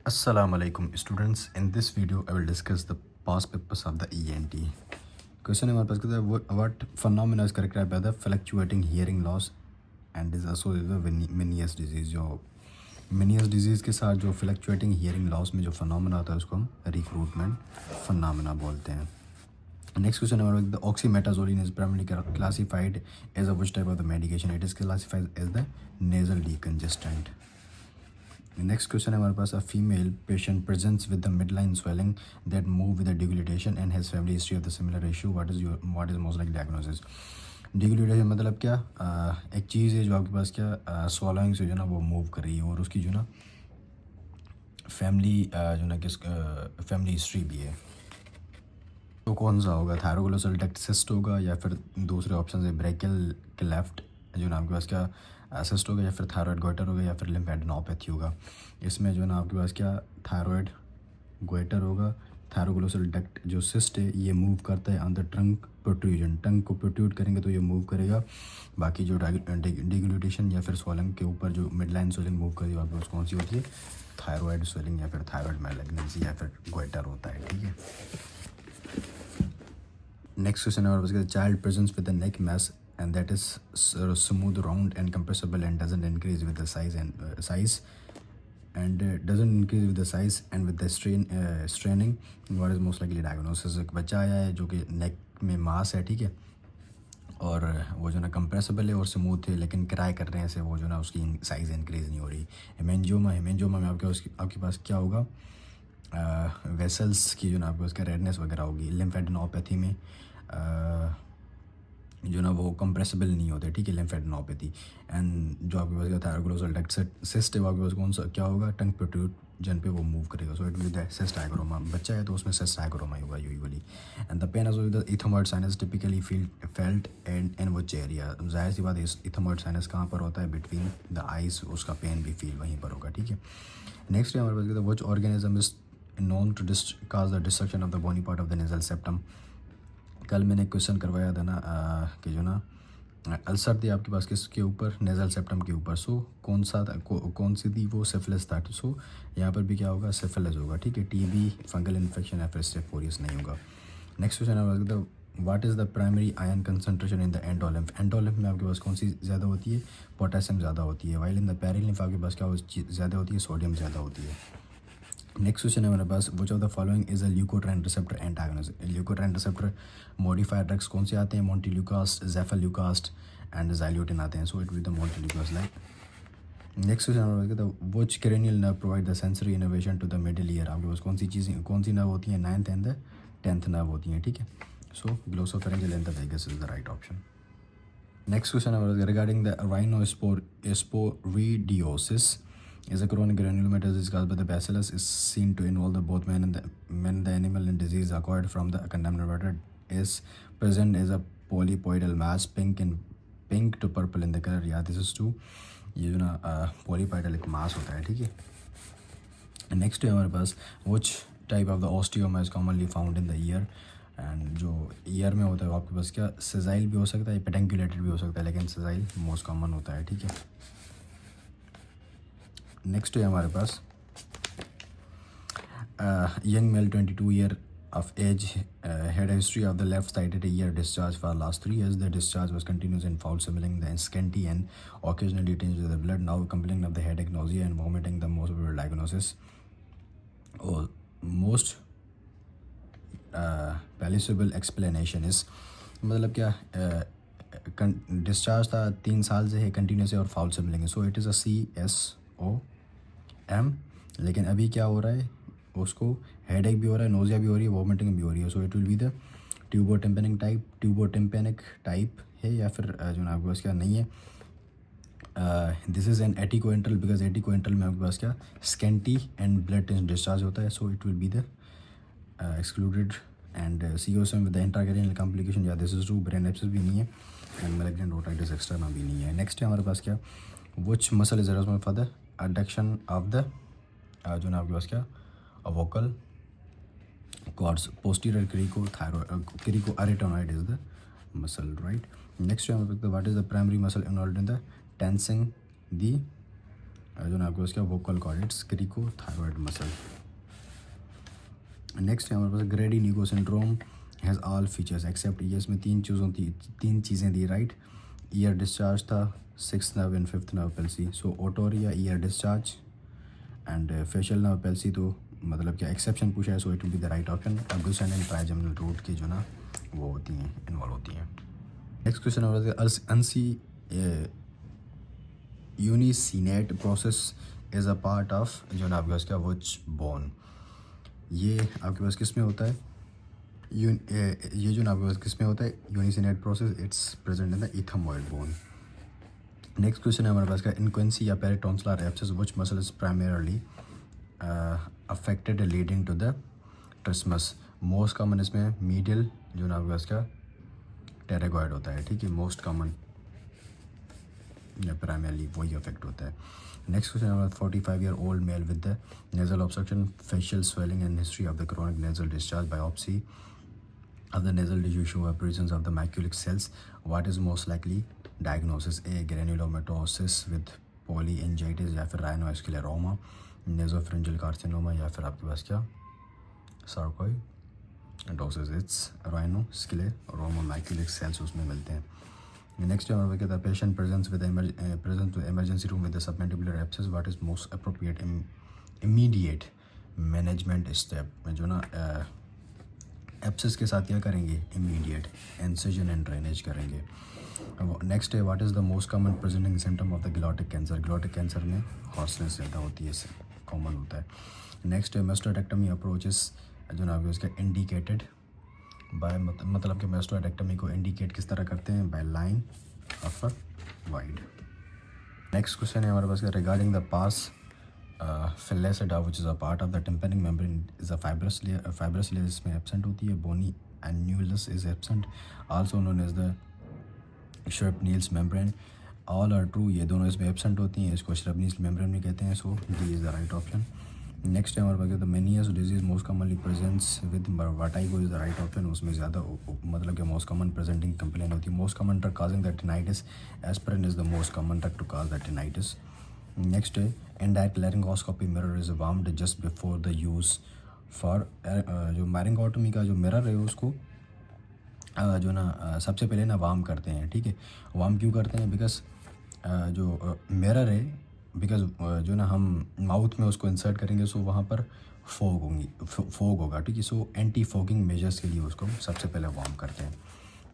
Assalamu alaikum students. In this video, I will discuss the past papers of the ENT. Question हमारे पास कहता है what phenomena is characterized by the fluctuating hearing loss and is associated with Meniere's disease. जो Meniere's disease के साथ जो fluctuating hearing loss में जो phenomena होता है उसको हम recruitment phenomena बोलते हैं. Next question हमारे पास the oxymetazoline is primarily classified as a which type of the medication? It is classified as the nasal decongestant. Next question है हमारे पास a female patient presents with the midline swelling that move with the deglutition and has family history of the similar issue what is most like diagnosis. Deglutition मतलब क्या, एक चीज़ है जो आपके पास क्या swallowing से जो ना वो मूव कर रही है और उसकी जो ना फैमिली जो ना किस फैमिली हिस्ट्री भी है. तो कौन सा होगा, थायरोग्लोसल डक्ट सिस्ट होगा या फिर दूसरे ऑप्शन है ब्रेकियल क्लेफ्ट जो ना आपके पास क्या सिस्ट होगा या फिर थायराइड गोइटर होगा या फिर लिम्फेडेनोपैथी होगा. इसमें जो ना आपके पास क्या थायराइड गोइटर होगा. थायरोग्लोसल डक्ट जो सिस्ट है ये मूव करता है अंदर ट्रंक प्रोट्रूजन, टंग को प्रोट्रूड करेंगे तो ये मूव करेगा. बाकी जो डिग्लूटेशन या फिर स्वेलिंग के ऊपर जो मिडलाइन स्वेलिंग मूव करेगी आपके पास कौन सी होती है, थायराइड स्वेलिंग या फिर थायराइड मैलिग्नेंसी या फिर गोइटर होता है. ठीक है. नेक्स्ट क्वेश्चन है हमारे पास child presents with the neck mass and that is smooth, round and compressible and doesn't increase with the size and doesn't increase with the size and with the straining. What is most likely diagnosis? एक बच्चा आया है जो कि नेक में मास है, ठीक है, और वो जो ना कंप्रेसिबल है और स्मूथ है लेकिन क्राई कर रहे हैं ऐसे, वो जो ना उसकी साइज़ इंक्रीज़ नहीं हो रही. हेमेंजियोमा में आपके पास क्या होगा, वेसल्स की जो ना आपके उसका रेडनेस वगैरह होगी. लिम्फेडेनोपैथी में जो ना वो कंप्रेसिबल नहीं होते, ठीक है, लिम्फेडेनोपैथी. एंड जो आपके पास थायरोग्लोसल डक्ट सिस्ट है आपके पास कौन सा क्या होगा, टंग प्रोट्रूजन पे वो मूव करेगा. So it will the cyst hygroma. बच्चा है तो उसमें सिस्ट हाइग्रोमा ही होगा usually. And the pain of the ethmoid sinus typically felt and in which area. जाहिर सी बात है इथोमॉइड साइनस कहाँ पर होता है, बिटवीन द आइज. उसका पेन भी फील वहीं पर होगा. ठीक है. नेक्स्ट है हमारे पास which organism is known to cause the destruction of the bony part of the nasal septum. कल मैंने क्वेश्चन करवाया था ना कि जो ना अल्सर थी आपके पास किसके ऊपर, नेजल सेप्टम के ऊपर. सो कौन सा कौन सी थी, वो सिफिलिस था. सो यहाँ पर भी क्या होगा, सिफिलिस होगा. ठीक है. टीबी, फंगल इन्फेक्शन या फिर स्टेफ फोरियस नहीं होगा. नेक्स्ट क्वेश्चन है what is the primary ion concentration in the endolymph. Endolymph में आपके पास कौन सी ज़्यादा होती है, पोटेशियम ज़्यादा होती है. वाइल इन द पेरिलिम्फ आपके पास क्या ज़्यादा होती है, सोडियम ज़्यादा होती है. नेक्स्ट क्वेश्चन है हमारे पास which of the following is a leukotriene receptor antagonist. Leukotriene receptor modified drugs कौन से आते हैं, मोंटेल्यूकास्ट, ज़ेफाल्यूकास्ट एंड ज़ाइल्यूटिन आते हैं. So it will the montelukast like. Next question हमारे पास which cranial nerve provide the sensory innervation to the middle ear. आपके पास कौन सी चीज़ें, कौन सी नर्व होती हैं, 9th and the 10th nerve होती हैं. ठीक है. So glossopharyngeal and the vagus is the right option. Next question हमारे regarding the rhinosporidosis is a chronic granulomatous caused by the bacillus is seen to involve the both men and the animal, and disease acquired from the contaminated is present as a polypoidal mass pink to purple in the color. Yeah, this is true. ये जो ना polypoidal एक mass होता है. ठीक है. Next है हमारे पास which type of the osteoma is commonly found in the ear. And जो ईयर में होता है वो आपके पास क्या सेजाइल भी हो सकता है, पेडिकुलेटेड भी हो सकता है, लेकिन सेजाइल मोस्ट कॉमन होता है. ठीक है. नेक्स्ट है हमारे पास young male 22 year of age had a history of the left-sided ear discharge for the last 3 years. The discharge was continuous and foul smelling, the scanty and occasionally tinged with the blood. Now complaining of the headache, nausea and vomiting. The most probable diagnosis or most palatable explanation is मतलब क्या discharge था 3 साल से है, continuous है और foul smelling है. So it is a CSOM. लेकिन अभी क्या हो रहा है, उसको हेडेक भी हो रहा है, नोजिया भी हो रही है, वॉमिटिंग भी हो रही है. So it will be the tubotympanic type है या फिर जो ना आपके पास क्या नहीं है. दिस इज़ एन एटिकोएंट्रल बिकॉज एटिकोएंट्रल में आपके पास क्या स्केंटी एंड ब्लड डिस्चार्ज होता है. So it will be the excluded. And COSM with the intracranial complication, या this is true. Brain abscess भी नहीं है एंड मैलिग्नेंट ओटाइटिस एक्सटर्ना भी नहीं है. नेक्स्ट है हमारे पास क्या which muscle is responsible for the adduction of the जो ना आपके पास क्या vocal cords. Posterior cricoarytenoid is the muscle, right. Next है हमारे पास what is the primary muscle involved in the tensing the जो ना आपके पास क्या vocal cord, it's cricothyroid muscle. Next है हमारे पास Gradenigo syndrome has all features except, ये इसमें तीन चीज़ें दी, राइट। ईयर डिस्चार्ज था, six nerve and fifth nerve palsy, so otorrhoea ear discharge and facial nerve palsy, तो मतलब क्या एक्सेप्शन पूछा है, so it will be the right option. Abducens and trigeminal root की जो ना वो होती हैं, इन्वॉल्व होती हैं। नेक्स्ट क्वेश्चन होता है unci uncinate process is a part of जो ना आपके पास क्या विच बोन, ये आपके पास किस में होता है, ये जो ना आपके पास किस में होता है uncinate process, it's present in the ethmoid bone. Next question है हमारे पास का इनक्वेंसी या peritonsillar abscess which muscle is primarily affected leading to the trismus, most common इसमें मीडियल जो ना आपके पास का टेरेगॉइड होता है, ठीक है, मोस्ट कॉमन या प्राइमरली वही अफेक्ट होता है। नेक्स्ट क्वेश्चन हमारा 45 year old mail with the nasal obstruction, facial swelling and history of the chronic nasal discharge, biopsy of the nasal tissue show a presence of the maculic cells. What is most likely diagnosis? A granulomatosis with polyangiitis या फिर rhinoscleroma, nasopharyngeal carcinoma या फिर आपके पास क्या sarcoidosis, it's rhinoscleroma, maculic cells उसमें मिलते हैं। नेक्स्ट है हमारे कहता है patient presents with emergency room with submandibular abscess, what is most appropriate immediate management step, जो ना एब्सेस के साथ क्या करेंगे, इमीडिएट इंसिजन एंड ड्रेनेज करेंगे। नेक्स्ट है what is the most common presenting symptom of the glottic cancer, glottic cancer में hoarseness ज़्यादा होती है, इससे कॉमन होता है। नेक्स्ट है मेस्टेक्टमी अप्रोचेस जो ना आपके उसका इंडिकेटेड बाय, मतलब कि मेस्टेक्टमी को इंडिकेट किस तरह करते हैं, by line of a wide. Next question है हमारे पास regarding the pars flaccida which is a part of the tympanic membrane is a fibrous layer इसमें absent होती है, bony annulus is absent, also known as the Shrapnel's membrane, all are true, ये दोनों इसमें absent होती हैं, इसको Shrapnel's membrane भी कहते हैं, so D is the right option। Next है हमारे पास the Meniere's disease most commonly presents with vertigo is the right option, उसमें ज़्यादा मतलब कि most common presenting complaint होती है, most common drug causing the tinnitus, aspirin is the most common drug to cause the tinnitus। Next है indirect laryngoscopy mirror is warmed just before the use for जो मैरिंगोटमी का जो mirror है उसको जो ना सबसे पहले ना वार्म करते हैं, ठीक है। वार्म क्यों करते हैं, बिकॉज जो मिरर है, बिकॉज जो ना हम माउथ में उसको इंसर्ट करेंगे सो वहाँ पर फोग होगा, ठीक है, सो एंटी फोगिंग मेजर्स के लिए उसको सबसे पहले वार्म करते हैं।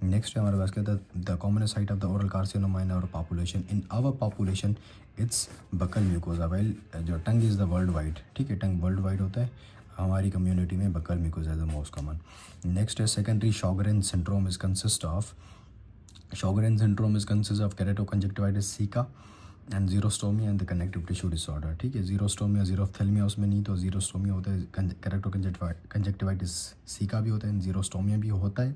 नेक्स्ट है हमारे पास क्या था the common site of the oral carcinoma in our population, in our population it's buccal mucosa, well जो tongue is the worldwide, ठीक है, टंग वर्ल्ड वाइड होता है, हमारी कम्युनिटी में buccal mucosa is the most common. Next है secondary Sjogren syndrome is consist of, Sjogren syndrome is consist of keratoconjunctivitis sicca and xerostomia and the connective tissue disorder, ठीक है, xerostomia जीरोफ्थेल्मिया उसमें नहीं, तो जीरोस्टोमिया होता है, केरेटोकंजक्टिवाइटिस सिका भी होता है, जीरोस्टोमिया भी होता है,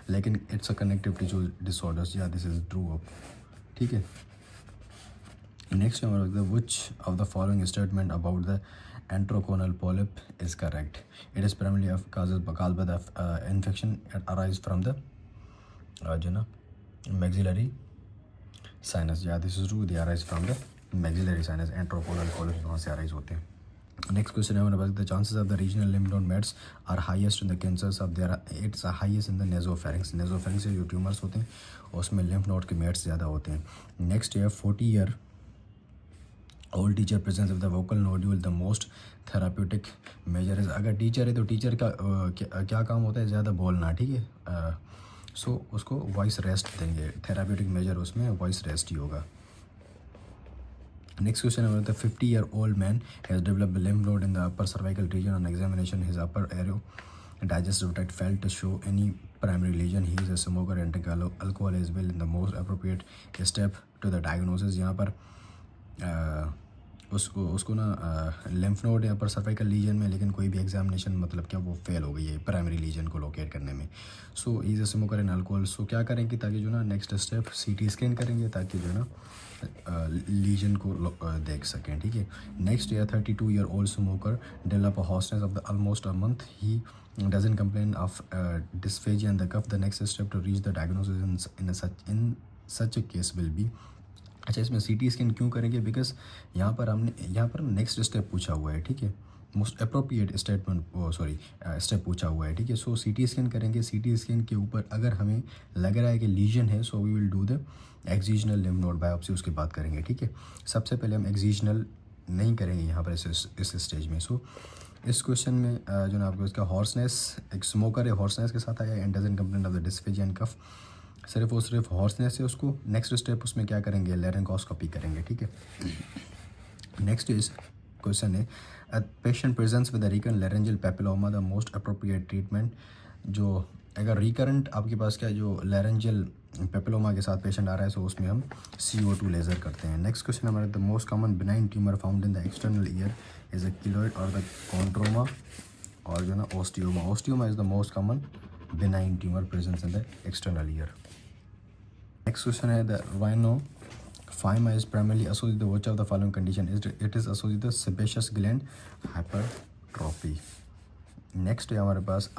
लेकिन it's a connective tissue disorders, या दिस इज ट्रू, ठीक है। नेक्स्ट हमारा which of the following statement about the antrochoanal polyp is correct, it is primarily caused by the infection arise from the जो ना maxillary sinus, या this is true, they arise from the maxillary sinus, antrochoanal polyp वहाँ से arise होते हैं। Next question है हमारे पास the chances of the regional lymph node mets are highest in the cancers of there, it's highest in the nasopharynx, nasopharynx से जो tumours होते हैं उसमें लिम्फ नोड के मेट्स ज़्यादा होते हैं। नेक्स्ट है 40 year old teacher presence of the vocal nodule the most therapeutic measure is, अगर टीचर है तो टीचर का क्या काम होता है, ज़्यादा बोलना, ठीक है, सो उसको वॉइस रेस्ट देंगे, थेराप्यूटिक मेजर उसमें वॉइस रेस्ट ही होगा। Next question about the 50-year-old man has developed a lymph node in the upper cervical region. On examination, his upper aero digestive tract failed to show any primary lesion. He is a smoker and take alcohol as well. In the most appropriate step to the diagnosis, यहाँ पर उसको ना lymph node है अपर cervical legion में, लेकिन कोई भी examination मतलब क्या वो फेल हो गई है प्राइमरी लीजन को लोकेट करने में, so is a smoker and alcohol, so क्या करेंगे ताकि जो ना नेक्स्ट स्टेप सीटी स्कैन करेंगे ताकि जो ना लीजन को देख सकें, ठीक है। Next year 32 year old smoker develop a hoarseness of the almost a month, he doesn't complain of dysphagia in the cuff. The next step to reach the diagnosis in such a case will be अच्छा, इसमें CT scan क्यों करेंगे? Because यहाँ पर next step पूछा हुआ है, ठीक है, मोस्ट अप्रोप्रिएट स्टेप पूछा हुआ है, ठीक है। सो सीटी स्कैन करेंगे, सीटी स्कैन के ऊपर अगर हमें लग रहा है कि लीजन है, so we will do the excisional lymph node biopsy, उसके बाद करेंगे, ठीक है। सबसे पहले हम एक्सिजनल नहीं करेंगे यहाँ पर इस स्टेज में। सो इस क्वेश्चन में जो ना आपको इसका हॉर्सनेस, एक स्मोकर है, हॉर्सनेस के साथ आया and doesn't complain of the dysphagia and cough, सिर्फ हॉर्सनेस है उसको। नेक्स्ट स्टेप उसमें क्या करेंगे? लेरेंकोस्कोपी करेंगे, ठीक है। नेक्स्ट इज क्वेश्चन है patient presents with recurrent laryngeal papilloma the most appropriate treatment. जो अगर रिकरेंट आपके पास क्या जो लेरेंजियल पेपिलोमा के साथ पेशेंट आ रहा है, सो उसमें हम CO2 लेज़र करते हैं। नेक्स्ट क्वेश्चन हमारा the most common benign tumour found in the external ear is a keloid और द कॉन्ट्रोमा और जो ना osteoma. Osteoma is the most common benign tumour presents in the external ear. Next question है the rhinophyma is primarily associated with which of the following condition? It is associated with sebaceous gland hypertrophy. Next है हमारे पास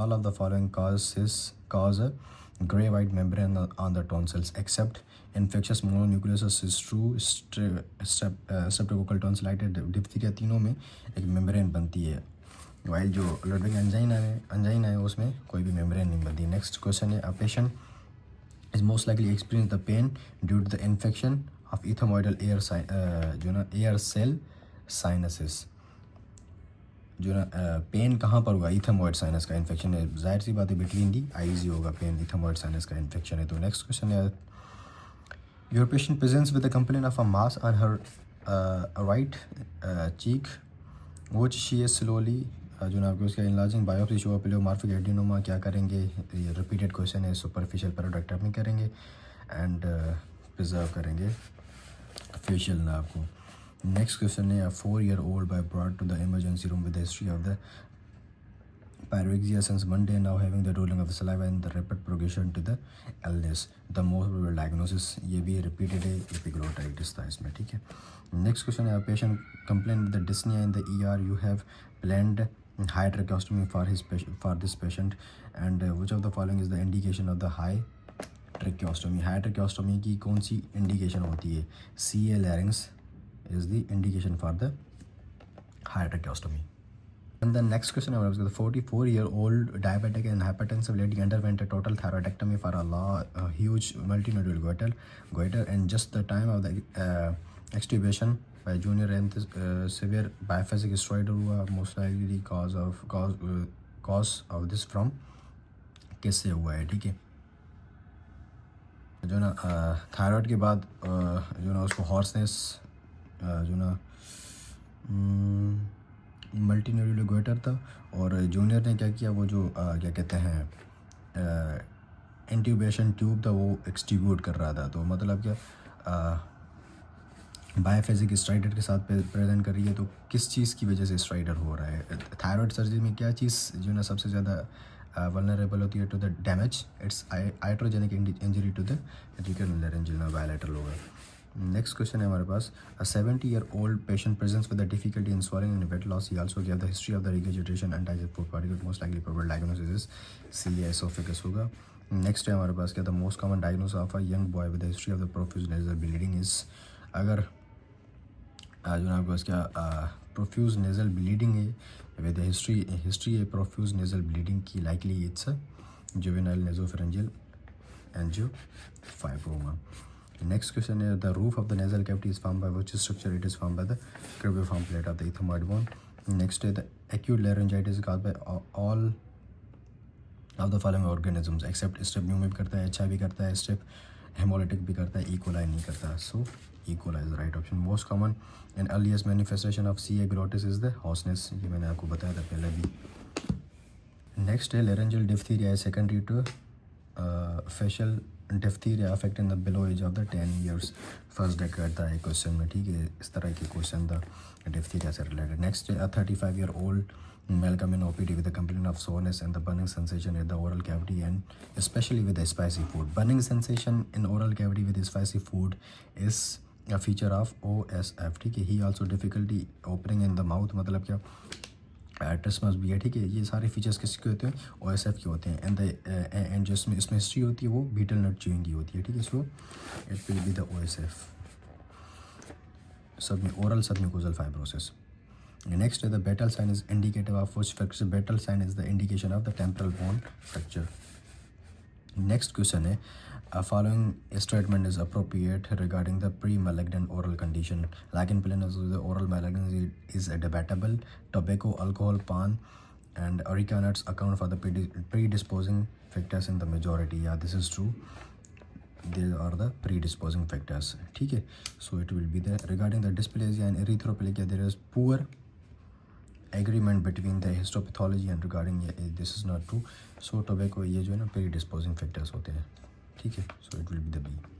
all of the following cause a gray white membrane on the tonsils except infectious mononucleosis streptococcal tonsillitis diphtheria, तीनों में एक membrane बनती है, while जो Ludwig angina है उसमें कोई भी मेम्ब्रेन नहीं बनती। नेक्स्ट क्वेश्चन है a patient is most likely experience the pain due to the infection of ethmoidal air cell sinuses। जो ना पेन कहाँ पर होगा? इथेमोइड साइनस का इन्फेक्शन है, जाहिर सी बात है बिटवीन दी आईज ही होगा पेन, इथेमोइड साइनस का इन्फेक्शन है। तो नेक्स्ट क्वेश्चन है your patient presents with the complaint of a mass on her right cheek which she is slowly जो ना आपको उसका इलाजिंग बायोप्सी शो प्लेयोमार्फिक एडिनोमा। क्या करेंगे? ये रिपीटेड क्वेश्चन है। सुपरफिशियल पेरोडेक्टमी करेंगे एंड प्रिजर्व करेंगे फेशियल नर्व को। नेक्स्ट क्वेश्चन है 4 year old by brought to the emergency room with the history of the pyrexia since 1 day now having the drooling of the saliva and the rapid progression to the illness, the most probable diagnosis। ये भी repeated है, epiglottitis था इसमें, ठीक है। Next question है patient complain with the dyspnoea in the ER you have planned high tracheostomy for this patient and which of the following is the indication of the high tracheostomy। high tracheostomy की कौन सी indication होती है? CA larynx is the indication for the high tracheostomy। And the next question I was the 44-year-old diabetic and hypertensive lady underwent a total thyroidectomy for a huge multinodular goiter and just the time of the extubation by junior and severe biphasic steroid हुआ। most likely cause of this from किससे हुआ है, ठीक है। जो ना thyroid के बाद जो ना उसको हॉर्सनेस जो ना मल्टीन्यूरल गोइटर था और जूनियर ने क्या किया, वो जो क्या कहते हैं इंट्यूबेशन ट्यूब था वो एक्सट्रीब्यूट कर रहा था। तो मतलब क्या बायोफिजिक स्ट्राइडर के साथ प्रेजेंट कर रही है। तो किस चीज़ की वजह से स्ट्राइडर हो रहा है? थायराइड सर्जरी में क्या चीज़ जो ना सबसे ज़्यादा वल्नरेबल होती है to the damage? It's iatrogenic injury to the recurrent laryngeal nerve, bilateral होगा। नेक्स्ट क्वेश्चन है हमारे पास 70-year-old patient presents with the difficulty in swallowing and weight loss। he also gave the history of the regurgitation and digestive food particle, most likely probable diagnosis is celiac esophagus होगा। Next है हमारे पास क्या, the most common diagnosis of a young boy with the history of the profuse nasal bleeding is. अगर जो आपके पास क्या प्रोफ्यूज नेजल ब्लीडिंग है विद हिस्ट्री है प्रोफ्यूज नेजल ब्लीडिंग की, likely it's juvenile nasopharyngeal angiofibroma. Next question है the roof of the nasal cavity is formed by which structure? It is formed by the cribriform plate of the इथोमॉइड bone. Next है the acute laryngitis caused by all of the following organisms except strep. न्यू में भी करता है, HIV भी करता है, strap haemolytic भी करता है, इकोलाई नहीं करता। सो E coli is the right option. Most common and earliest manifestation of CA glottis is the hoarseness, ये मैंने आपको बताया था पहले भी। नेक्स्ट है laryngeal diphtheria is secondary to facial diphtheria affecting the below age of the 10 years। First day करता है क्वेश्चन में, ठीक है। इस तरह के क्वेश्चन था डिफ्थीरिया से रिलेटेड। नेक्स्ट है 35-year-old male come in OPD with a complaint of soreness and the burning sensation at the oral cavity and especially with the spicy food। Burning sensation in oral cavity with spicy food is a feature of OSF, ठीक है। He also difficulty opening in the mouth, मतलब क्या trismus भी है, ठीक है। ये सारे फीचर्स किसके होते हैं? OSF के होते हैं। एंड जो इसमें हिस्ट्री होती है वो बीटल नट च्यूइंग की होती है, ठीक है। So it will be the OSF। oral submucosal fibrosis. Next, the Bettel sign is indicative of which fracture? Bettel sign is the indication of the temporal bone fracture. Next question है, a following statement is appropriate regarding the pre-malignant oral condition. Lichen planus, the oral malignancy is debatable. Tobacco, alcohol, pan, and areca nuts account for the predisposing factors in the majority. Yeah, this is true. They are the predisposing factors. ठीक है, so it will be there. Regarding the dysplasia and erythroplasia, there is poor agreement between the histopathology and regarding this is not true. So tobacco ये जो है ना predisposing factors होते हैं. ठीक है, so it will be the B.